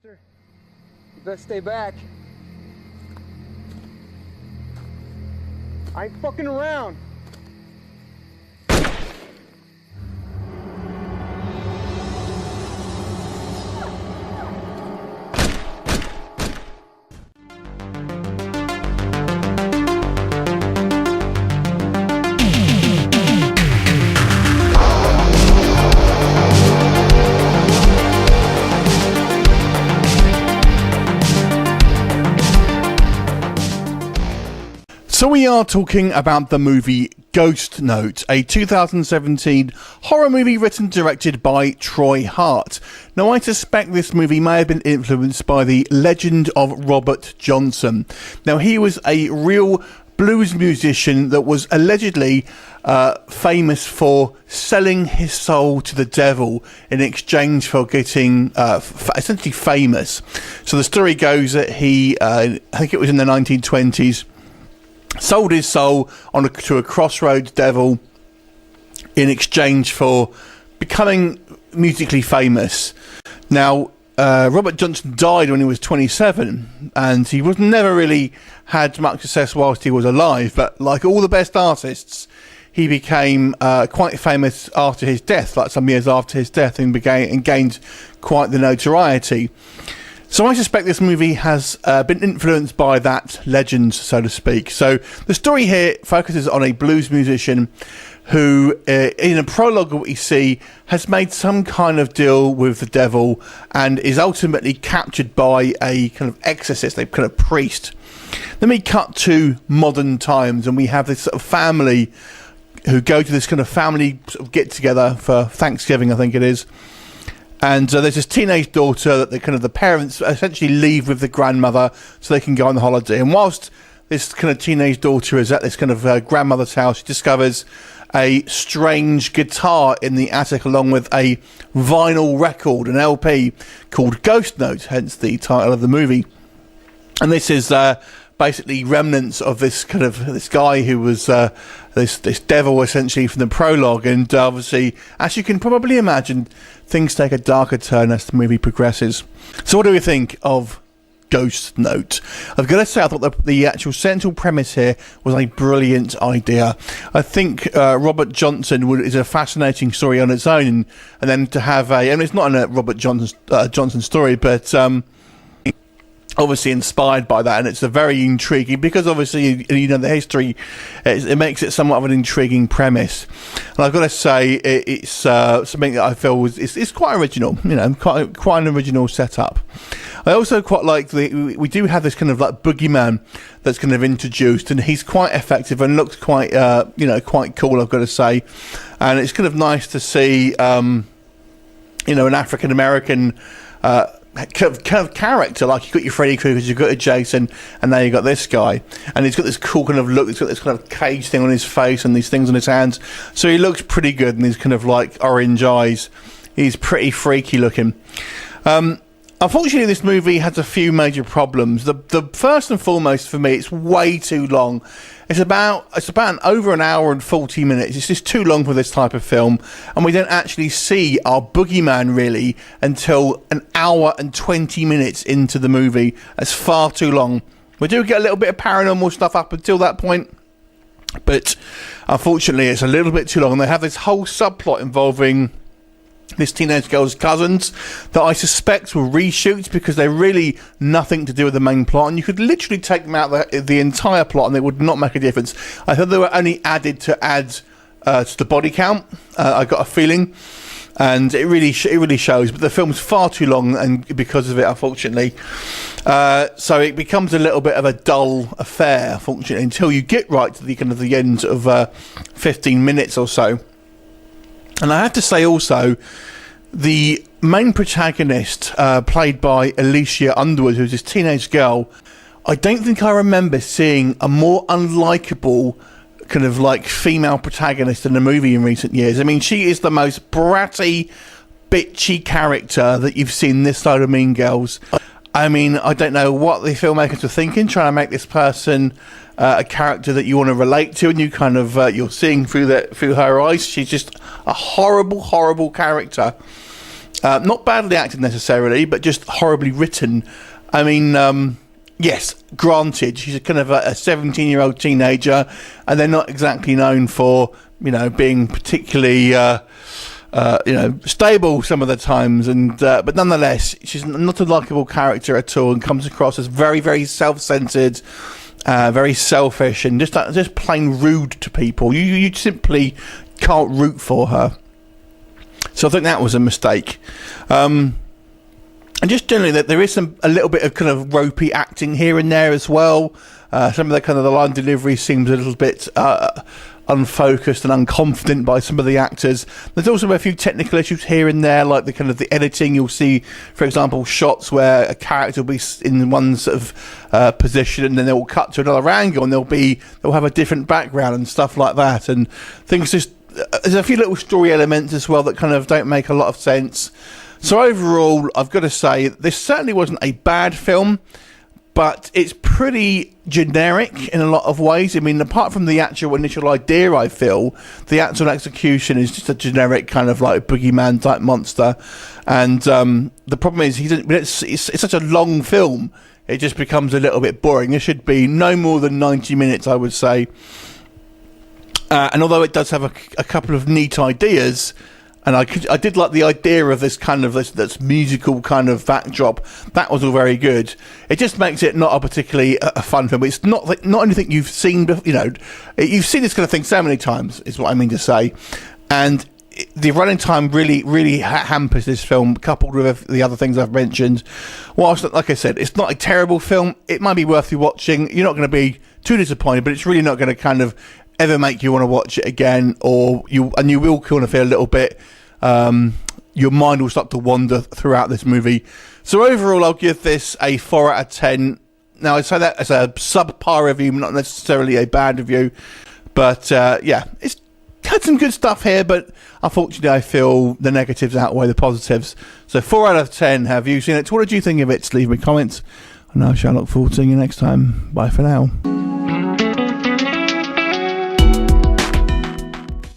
You better stay back. I ain't fucking around. So we are talking about the movie Ghost Note, a 2017 horror movie written and directed by Troy Hart. Now, I suspect this movie may have been influenced by the legend of Robert Johnson. Now, he was a real blues musician that was allegedly famous for selling his soul to the devil in exchange for getting essentially famous. So the story goes that he, I think it was in the 1920s, sold his soul to a crossroads devil in exchange for becoming musically famous. Now, Robert Johnson died when he was 27, and he was never really had much success whilst he was alive, but like all the best artists, he became quite famous after his death, like some years after his death, and gained quite the notoriety. So I suspect this movie has been influenced by that legend, so to speak. So the story here focuses on a blues musician who, in a prologue what we see, has made some kind of deal with the devil and is ultimately captured by a kind of exorcist, a kind of priest. Then we cut to modern times and we have this sort of family who go to this kind of family sort of get-together for Thanksgiving, I think it is. And there's this teenage daughter that the parents essentially leave with the grandmother so they can go on the holiday. And whilst this kind of teenage daughter is at this kind of grandmother's house, she discovers a strange guitar in the attic along with a vinyl record, an LP called Ghost Note, hence the title of the movie. And this is basically remnants of this guy who was this devil essentially from the prologue. And obviously, as you can probably imagine, things take a darker turn as the movie progresses. So what do we think of Ghost Note? I've got to say, I thought the actual central premise here was a brilliant idea. I think Robert Johnson is a fascinating story on its own, and then to have it's not a Robert Johnson story, but obviously inspired by that, and it's a very intriguing, because obviously you know the history, it makes it somewhat of an intriguing premise. And I've got to say it's something that I feel is quite original, quite an original setup. I also quite like we do have this kind of like boogeyman that's kind of introduced, and he's quite effective and looks quite quite cool, I've got to say. And it's kind of nice to see an African American kind of character. Like you've got your Freddy Krueger, you've got your Jason, and now you've got this guy, and he's got this cool kind of look. He's got this kind of cage thing on his face and these things on his hands, so he looks pretty good, and these kind of like orange eyes. He's pretty freaky looking. Unfortunately, this movie has a few major problems. The first and foremost for me, it's way too long. It's about over an hour and 40 minutes. It's just too long for this type of film, and we don't actually see our boogeyman really until an hour and 20 minutes into the movie. That's far too long. We do get a little bit of paranormal stuff up until that point, but unfortunately it's a little bit too long. And they have this whole subplot involving this teenage girl's cousins that I suspect were reshoots, because they're really nothing to do with the main plot, and you could literally take them out the entire plot and they would not make a difference. I thought they were only added to add to the body count, I got a feeling, and it really shows. But the film's far too long, and because of it, unfortunately, so it becomes a little bit of a dull affair, unfortunately, until you get right to the kind of the end of 15 minutes or so. And I have to say also, the main protagonist, played by Alicia Underwood, who's this teenage girl, I don't think I remember seeing a more unlikable kind of like female protagonist in a movie in recent years. I mean, she is the most bratty, bitchy character that you've seen this side of Mean Girls. I mean, I don't know what the filmmakers were thinking, trying to make this person a character that you want to relate to, and you kind of you're seeing through her eyes. She's just a horrible, horrible character. Not badly acted necessarily, but just horribly written. I mean, yes, granted, she's a kind of a 17-year-old teenager, and they're not exactly known for, being particularly, stable some of the times. And but nonetheless, she's not a likable character at all, and comes across as very, very self-centered, very selfish, and just plain rude to people. You simply can't root for her. So I think that was a mistake. And just generally, that there is a little bit of kind of ropey acting here and there as well. Some of the line delivery seems a little bit unfocused and unconfident by some of the actors. There's also a few technical issues here and there, like the editing. You'll see, for example, shots where a character will be in one sort of position, and then they'll cut to another angle, and they'll have a different background and stuff like that. And things just there's a few little story elements as well that kind of don't make a lot of sense. So overall, I've got to say, this certainly wasn't a bad film, but it's pretty generic in a lot of ways. I mean, apart from the actual initial idea, I feel, the actual execution is just a generic kind of like boogeyman type monster. And the problem is, it's such a long film, it just becomes a little bit boring. It should be no more than 90 minutes, I would say. And although it does have a couple of neat ideas, and I did like the idea of this kind of this musical kind of backdrop, that was all very good. It just makes it not a particularly a fun film. It's not anything you've seen, you've seen this kind of thing so many times, is what I mean to say. And the running time really hampers this film, coupled with the other things I've mentioned. Whilst, like I said, it's not a terrible film, it might be worth you watching. You're not going to be too disappointed, but it's really not going to kind of ever make you want to watch it again, you will kind of feel a little bit, your mind will start to wander throughout this movie. So overall, I'll give this a 4 out of 10. Now, I'd say that as a subpar review, not necessarily a bad review, but yeah, it's had some good stuff here, but unfortunately I feel the negatives outweigh the positives. So 4 out of 10. Have you seen it? What did you think of it? Leave me comments, and I shall look forward to seeing you next time. Bye for now.